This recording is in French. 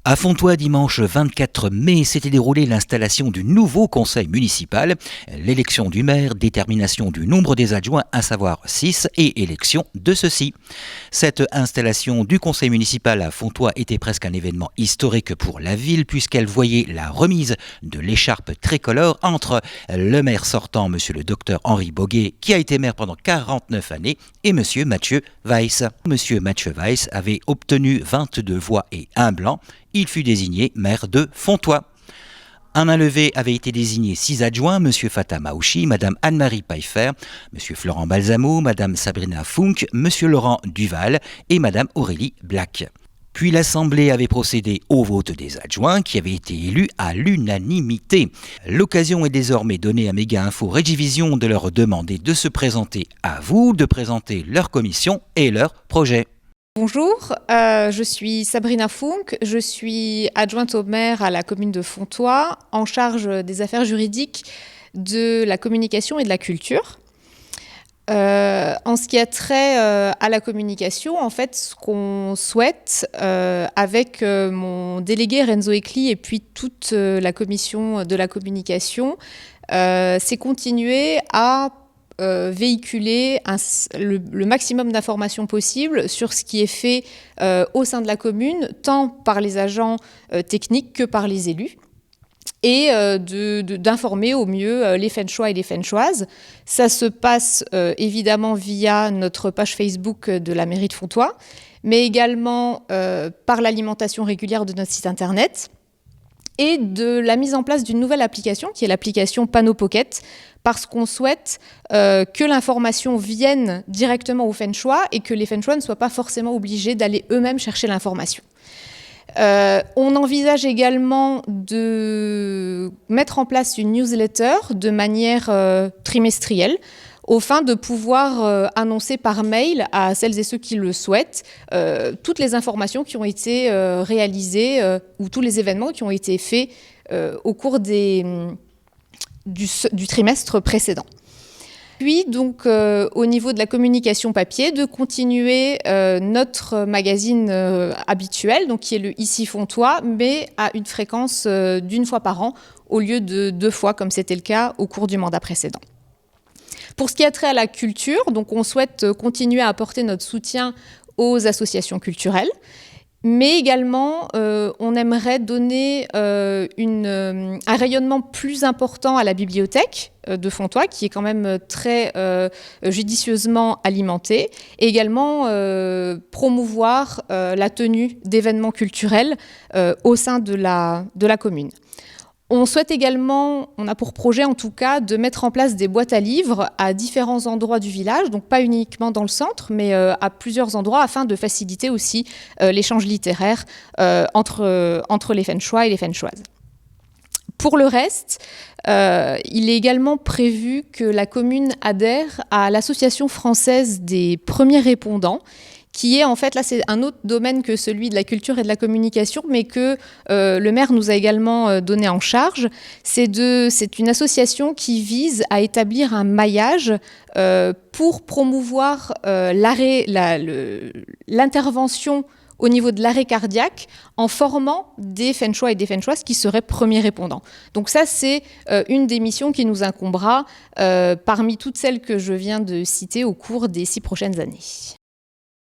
À Fontoy, dimanche 24 mai, s'était déroulée l'installation du nouveau conseil municipal, l'élection du maire, détermination du nombre des adjoints, à savoir 6, et élection de ceux-ci. Cette installation du conseil municipal à Fontoy était presque un événement historique pour la ville, puisqu'elle voyait la remise de l'écharpe tricolore entre le maire sortant, monsieur le docteur Henri Boguet, qui a été maire pendant 49 années, et monsieur Mathieu Weiss. Monsieur Mathieu Weiss avait obtenu 22 voix et un blanc. Il fut désigné maire de Fontoy. À main levée avaient été désignés 6 adjoints, M. Fatah Maouchi, Mme Anne-Marie Pfeiffer, M. Florent Balsamo, Mme Sabrina Funk, M. Laurent Duval et Mme Aurélie Black. Puis l'Assemblée avait procédé au vote des adjoints qui avaient été élus à l'unanimité. L'occasion est désormais donnée à Méga Info Régivision de leur demander de se présenter à vous, de présenter leur commission et leur projet. Bonjour, je suis Sabrina Funk, je suis adjointe au maire à la commune de Fontoy, en charge des affaires juridiques, de la communication et de la culture. En ce qui a trait à la communication, en fait, ce qu'on souhaite avec mon délégué Renzo Ecli et puis toute la commission de la communication, c'est continuer à véhiculer le maximum d'informations possibles sur ce qui est fait au sein de la commune, tant par les agents techniques que par les élus, et d'informer au mieux les Fenchois et les Fenchoises. Ça se passe évidemment via notre page Facebook de la mairie de Fontoy, mais également par l'alimentation régulière de notre site internet et de la mise en place d'une nouvelle application qui est l'application Panneau Pocket, parce qu'on souhaite que l'information vienne directement aux Fenchois et que les Fenchois ne soient pas forcément obligés d'aller eux-mêmes chercher l'information. On envisage également de mettre en place une newsletter de manière trimestrielle, au fin de pouvoir annoncer par mail à celles et ceux qui le souhaitent toutes les informations qui ont été réalisées ou tous les événements qui ont été faits au cours du trimestre précédent. Puis, donc, au niveau de la communication papier, de continuer notre magazine habituel, donc, qui est le Ici Fontoy, mais à une fréquence d'1 fois par an, au lieu de 2 fois, comme c'était le cas au cours du mandat précédent. Pour ce qui a trait à la culture, donc, on souhaite continuer à apporter notre soutien aux associations culturelles, mais également, on aimerait donner un rayonnement plus important à la bibliothèque de Fontoy, qui est quand même très judicieusement alimentée, et également promouvoir la tenue d'événements culturels au sein de la commune. On souhaite également, on a pour projet en tout cas, de mettre en place des boîtes à livres à différents endroits du village, donc pas uniquement dans le centre, mais à plusieurs endroits, afin de faciliter aussi l'échange littéraire entre les Fenchois et les Fenchoises. Pour le reste, il est également prévu que la commune adhère à l'Association française des premiers répondants, qui est en fait, là c'est un autre domaine que celui de la culture et de la communication, mais que le maire nous a également donné en charge. C'est une association qui vise à établir un maillage pour promouvoir l'intervention au niveau de l'arrêt cardiaque en formant des Fenchois et des Fenchoises qui seraient premiers répondants. Donc ça, c'est une des missions qui nous incombera parmi toutes celles que je viens de citer au cours des 6 prochaines années.